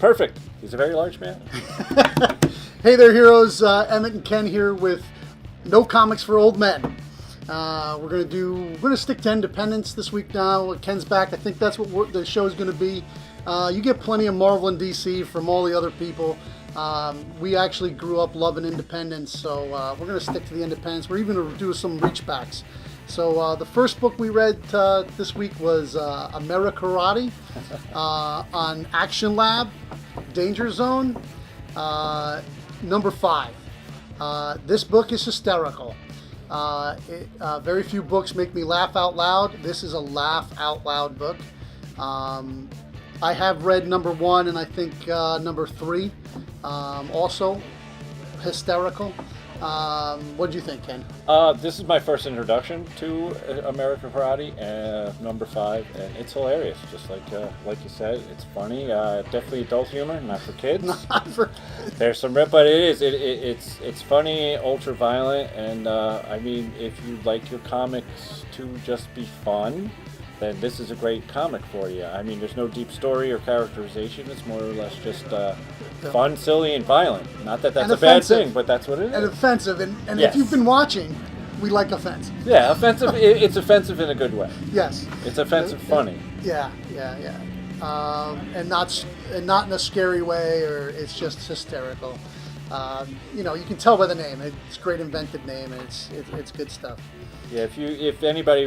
perfect. He's a very large man. Hey there, heroes. Emmett and Ken here with No Comics for Old Men. We're gonna stick to independents this week now. Ken's back. I think that's what the show is gonna be. You get plenty of Marvel and DC from all the other people. We actually grew up loving independents, so we're gonna stick to the independents. We're even gonna do some reachbacks. So the first book we read this week was America Rotty on Action Lab, Danger Zone, number 5. This book is hysterical. Very few books make me laugh out loud. This is a laugh out loud book. I have read number 1 and I think number 3, also hysterical. What do you think, Ken? This is my first introduction to American Karate, number 5, and it's hilarious. Just like you said, it's funny. Definitely adult humor, not for kids. Not for kids. There's some rip, but it's funny, ultra violent, and I mean, if you like your comics to just be fun, then this is a great comic for you. I mean, there's no deep story or characterization. It's more or less just fun, silly, and violent. Not that that's a bad thing, but that's what it is. And offensive. And yes. If you've been watching, we like offensive. Yeah, offensive. It's offensive in a good way. Yes. It's offensive, funny. Yeah. And not in a scary way, or it's just hysterical. You can tell by the name. It's a great invented name, and it's good stuff. Yeah, if anybody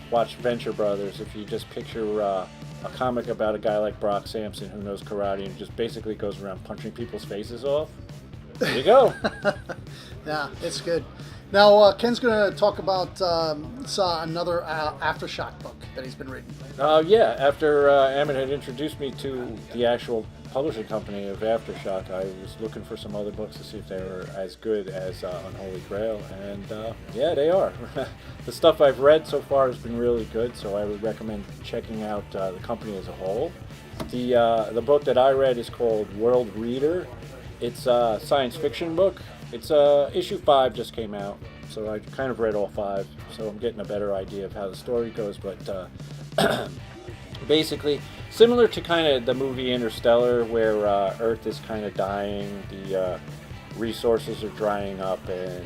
watched Venture Brothers, if you just picture a comic about a guy like Brock Sampson who knows karate and just basically goes around punching people's faces off, there you go. Yeah, it's good. Now, Ken's going to talk about another Aftershock book that he's been reading. Yeah, after Emmett had introduced me to the actual publishing company of Aftershock, I was looking for some other books to see if they were as good as Unholy Grail, and yeah, they are. The stuff I've read so far has been really good, so I would recommend checking out the company as a whole. The book that I read is called Worldreader. It's a science fiction book. It's issue 5 just came out, so I kind of read all 5, so I'm getting a better idea of how the story goes, but basically similar to kind of the movie Interstellar, where Earth is kind of dying, the resources are drying up, and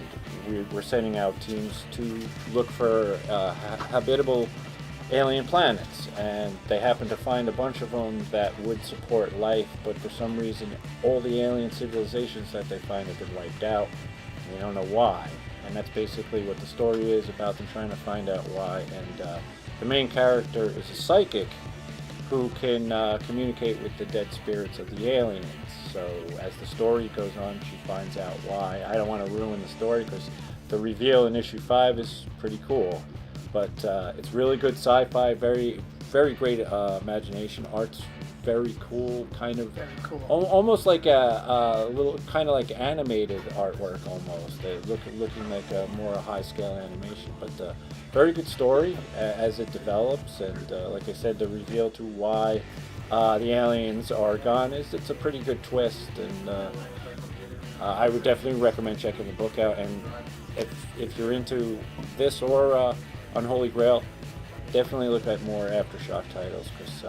we're sending out teams to look for habitable alien planets, and they happen to find a bunch of them that would support life, but for some reason all the alien civilizations that they find have been wiped out, and they don't know why. And that's basically what the story is about, them trying to find out why. And the main character is a psychic who can communicate with the dead spirits of the aliens. So as the story goes on, she finds out why. I don't want to ruin the story because the reveal in issue 5 is pretty cool. But it's really good sci-fi, very, very great imagination. Art's very cool, kind of almost like a little kind of like animated artwork almost. Looking like a more high-scale animation, but very good story as it develops. And like I said, the reveal to why the aliens are gone it's a pretty good twist. And I would definitely recommend checking the book out. And if you're into this or Unholy Grail, definitely look at more Aftershock titles because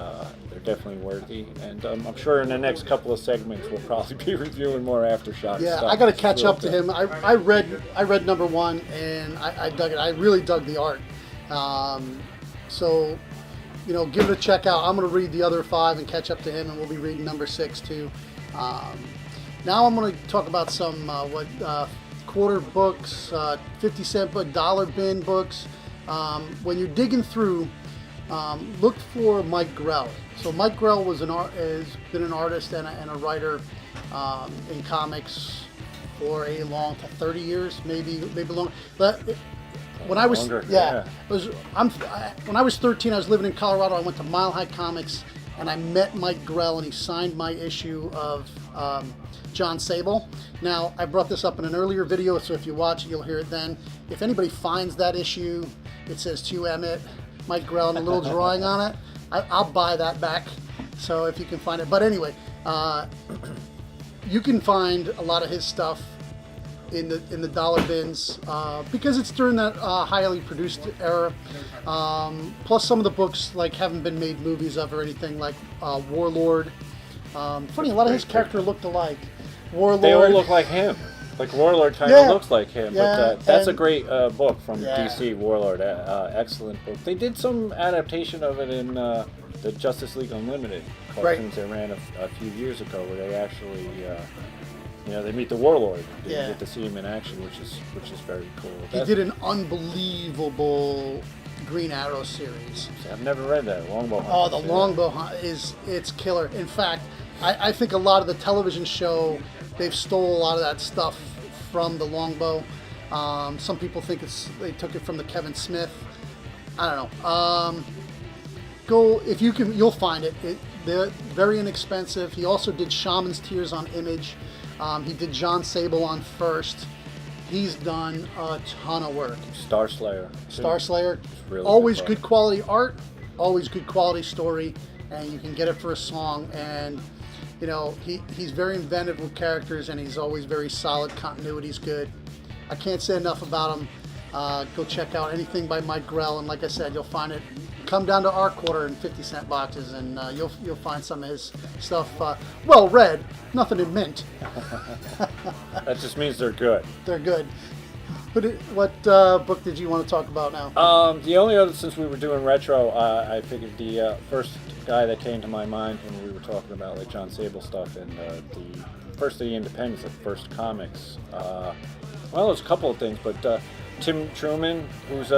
they're definitely worthy. And I'm sure in the next couple of segments we'll probably be reviewing more Aftershock stuff. Yeah, I got to catch up to him. I read number 1 and I dug it. I really dug the art. So, give it a check out. I'm going to read the other 5 and catch up to him, and we'll be reading number 6 too. Now I'm going to talk about some quarter books, 50-cent book, dollar bin books. When you're digging through, look for Mike Grell. So Mike Grell has been an artist and a writer in comics for a long 30 years, maybe longer. But when I was longer, when I was 13, I was living in Colorado. I went to Mile High Comics and I met Mike Grell, and he signed my issue of John Sable. Now, I brought this up in an earlier video, so if you watch it, you'll hear it then. If anybody finds that issue, it says to Emmett, Mike Grell, and a little drawing on it, I'll buy that back. So if you can find it. But anyway, you can find a lot of his stuff in the dollar bins because it's during that highly produced era. Plus, some of the books haven't been made movies of or anything, like Warlord. Funny, a lot of his character looked alike. Warlord. They all look like him. Like Warlord kind of looks like him. Yeah, but that's a great book from Yeah. DC, Warlord. Excellent book. They did some adaptation of it in the Justice League Unlimited cartoons they ran a few years ago, where they actually, they meet the Warlord. You get to see him in action, which is very cool. He did an unbelievable Green Arrow series. I've never read that. Longbow Hunt. Oh, the Longbow Hunt it's killer. In fact, I think a lot of the television show, they've stole a lot of that stuff from the Longbow. Some people think they took it from the Kevin Smith. I don't know. Go if you can, you'll find it. They're very inexpensive. He also did Shaman's Tears on Image. He did John Sable on First. He's done a ton of work. Star Slayer. Really always good quality art, always good quality story, and you can get it for a song. And he's very inventive with characters, and he's always very solid. Continuity's good. I can't say enough about him. Go check out anything by Mike Grell, and like I said, you'll find it. Come down to our quarter in 50-cent boxes, and you'll find some of his stuff well read. Nothing in mint. That just means they're good. They're good. What book did you want to talk about now? The only other, since we were doing retro, I figured the first guy that came to my mind when we were talking about like John Sable stuff and the first of the independents, the first comics. Well, there's a couple of things, but Tim Truman, who's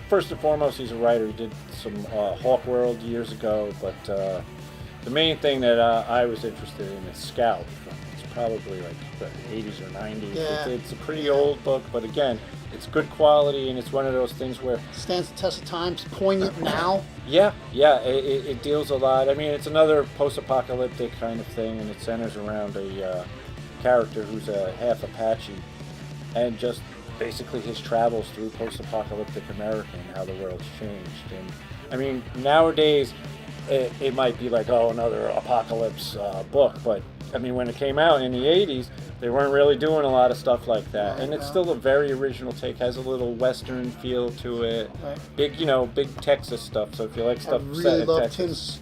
first and foremost, he's a writer. He did some Hawk World years ago, but the main thing that I was interested in is Scout. It's probably like the 80s or 90s. Yeah. It's a pretty old book, but again, it's good quality, and it's one of those things where stands the test of time. It's poignant now. Yeah, it deals a lot. I mean, it's another post-apocalyptic kind of thing, and it centers around a character who's a half Apache, and just basically his travels through post-apocalyptic America and how the world's changed. And I mean, nowadays it might be like, another apocalypse book, but I mean, when it came out in the 80s, they weren't really doing a lot of stuff like that. And it's still a very original take, has a little Western feel to it. Right. Big Texas stuff. So if you like stuff set in Texas. I really love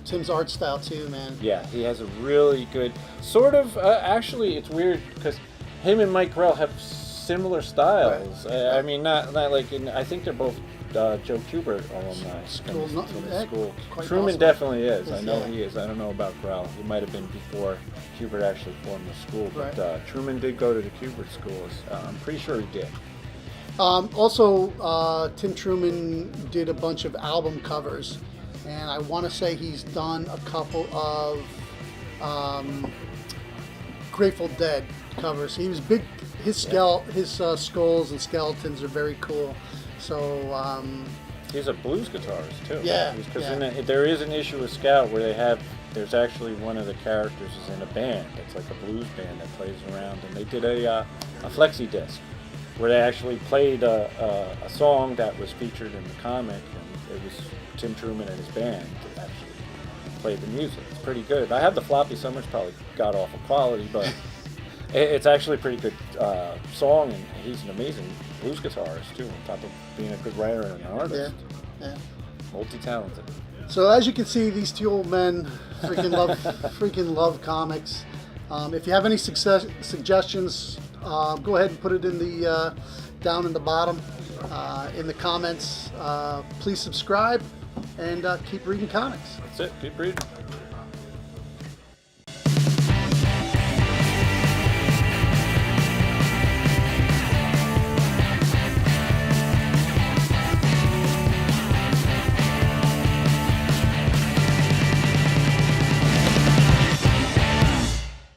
Tim's art style too, man. Yeah, he has a really good, sort of, actually, it's weird because him and Mike Grell have similar styles. Right. I mean, not like I think they're both Joe Kubert alumni. School. Truman definitely is. I know he is. I don't know about Grell. He might have been before Kubert actually formed the school, but Truman did go to the Kubert schools. I'm pretty sure he did. Also, Tim Truman did a bunch of album covers, and I want to say he's done a couple of Grateful Dead covers. He was big. His skulls and skeletons are very cool. So he's a blues guitarist too. Yeah. Because there is an issue with Scout where there's actually one of the characters is in a band. It's like a blues band that plays around, and they did a flexi disc where they actually played a song that was featured in the comic, and it was Tim Truman and his band that actually played the music. It's pretty good. I have the floppy somewhere. It's probably got off of quality, but it's actually a pretty good song, and he's an amazing blues guitarist too, on top of being a good writer and an artist. Yeah. Multi-talented. So as you can see, these two old men freaking love comics. If you have any suggestions, go ahead and put it in the down in the bottom in the comments. Please subscribe and keep reading comics. That's it. Keep reading.